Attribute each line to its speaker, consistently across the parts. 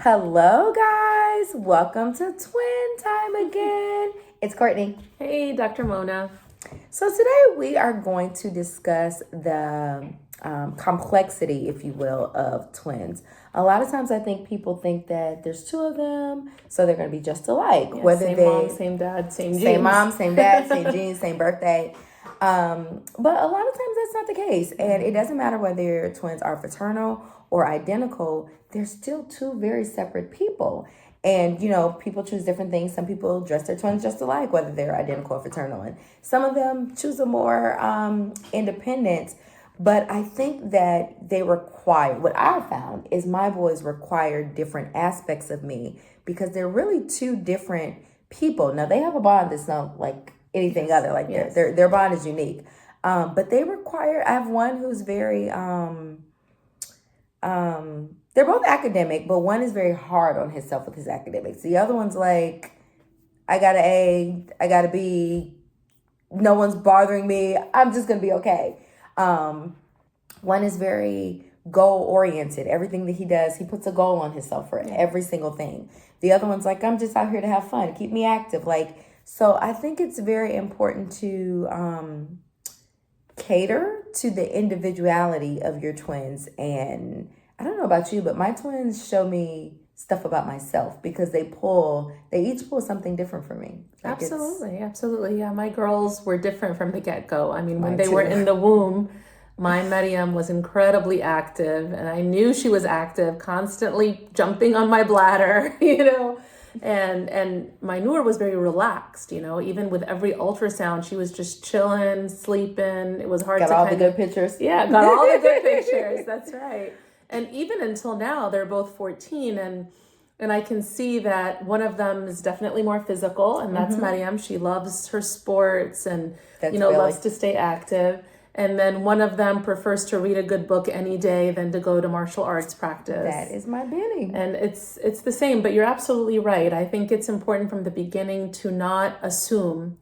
Speaker 1: Hello, guys. Welcome to Twin Time again. It's Courtney.
Speaker 2: Hey, Dr. Mona.
Speaker 1: So today we are going to discuss the complexity, if you will, of twins. A lot of times I think people think that there's two of them, so they're going to be just alike.
Speaker 2: Yeah,
Speaker 1: whether
Speaker 2: same
Speaker 1: they
Speaker 2: mom, same dad, same genes.
Speaker 1: Same mom, same dad, same genes, same birthday. But a lot of times that's not the case. And it doesn't matter whether your twins are fraternal or identical, they're still two very separate people. And, people choose different things. Some people dress their twins just alike, whether they're identical or fraternal. And some of them choose a more independent. But I think that they require, what I found is my boys require different aspects of me because they're really two different people. Now, they have a bond that's not like anything other. Like their bond is unique. But they require, I have one who's very, they're both academic, but one is very hard on himself with his academics. The other one's like, I got an A, I got a B, no one's bothering me, I'm just going to be okay. One is very goal-oriented. Everything that he does, he puts a goal on himself for every single thing. The other one's like, I'm just out here to have fun, keep me active. So I think it's very important to cater to the individuality of your twins. And I don't know about you, but my twins show me stuff about myself because they each pull something different for me.
Speaker 2: Absolutely. Yeah, my girls were different from the get-go. I mean, when they were in the womb, my Mariam was incredibly active, and I knew she was active, constantly jumping on my bladder, and my Noor was very relaxed, even with every ultrasound, she was just chilling, sleeping. It was hard
Speaker 1: to
Speaker 2: got
Speaker 1: all the good pictures.
Speaker 2: Yeah, got all the good pictures. That's right. And even until now, they're both 14, and I can see that one of them is definitely more physical, and that's Mariam. She loves her sports and loves to stay active. And then one of them prefers to read a good book any day than to go to martial arts practice.
Speaker 1: That is my Benny.
Speaker 2: And it's the same, but you're absolutely right. I think it's important from the beginning to not assume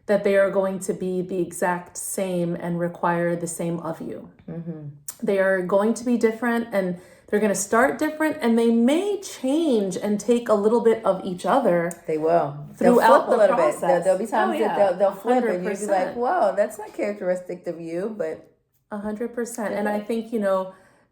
Speaker 2: that they are going to be the exact same and require the same of you. Mm-hmm. They are going to be different, and they're going to start different, and they may change and take a little bit of each other.
Speaker 1: They will.
Speaker 2: Throughout
Speaker 1: the process.
Speaker 2: Bit.
Speaker 1: There'll be times that they'll flip 100%. And you'll be like, whoa, that's not characteristic of you, but
Speaker 2: 100%. And I think,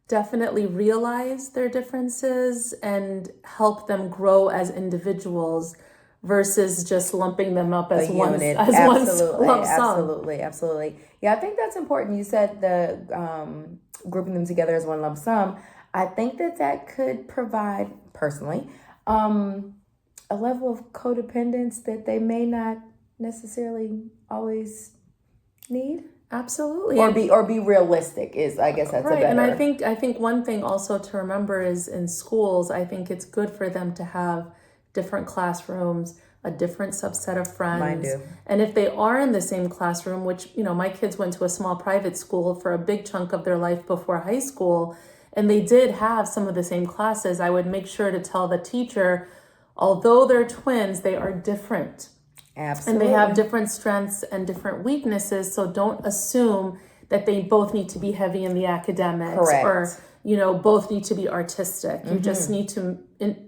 Speaker 2: definitely realize their differences and help them grow as individuals versus just lumping them up as one lump sum.
Speaker 1: Absolutely. Yeah, I think that's important. You said the grouping them together as one lump sum. I think that could provide, personally, a level of codependence that they may not necessarily always need.
Speaker 2: Absolutely.
Speaker 1: Or be realistic is, I guess that's
Speaker 2: right.
Speaker 1: a better.
Speaker 2: And I think one thing also to remember is in schools, I think it's good for them to have different classrooms, a different subset of friends.
Speaker 1: Mine do.
Speaker 2: And if they are in the same classroom, which, my kids went to a small private school for a big chunk of their life before high school, and they did have some of the same classes, I would make sure to tell the teacher, although they're twins, they are different.
Speaker 1: Absolutely.
Speaker 2: And they have different strengths and different weaknesses. So don't assume that they both need to be heavy in the academics.
Speaker 1: Correct.
Speaker 2: Or, both need to be artistic. You just need to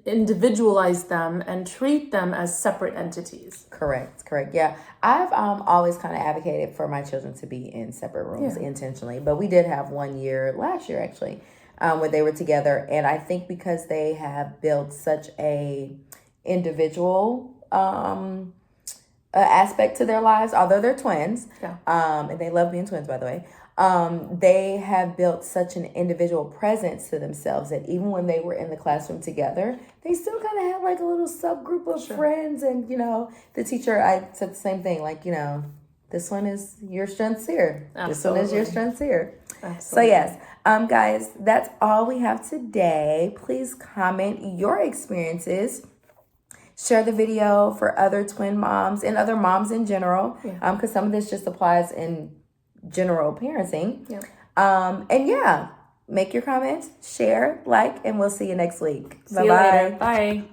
Speaker 2: individualize them and treat them as separate entities.
Speaker 1: Correct. Yeah. I've always kind of advocated for my children to be in separate rooms intentionally. But we did have one year, last year actually, where they were together. And I think because they have built such a individual aspect to their lives, although they're twins, and they love being twins, by the way, they have built such an individual presence to themselves that even when they were in the classroom together, they still kind of had like a little subgroup of friends. And, the teacher, I said the same thing, like, this one is your strengths here.
Speaker 2: Absolutely.
Speaker 1: This one is your strengths here.
Speaker 2: Absolutely.
Speaker 1: So yes, guys, that's all we have today. Please comment your experiences. Share the video for other twin moms and other moms in general, because some of this just applies in general parenting. And make your comments, share, like, and we'll see you next week.
Speaker 2: Bye-bye. Bye.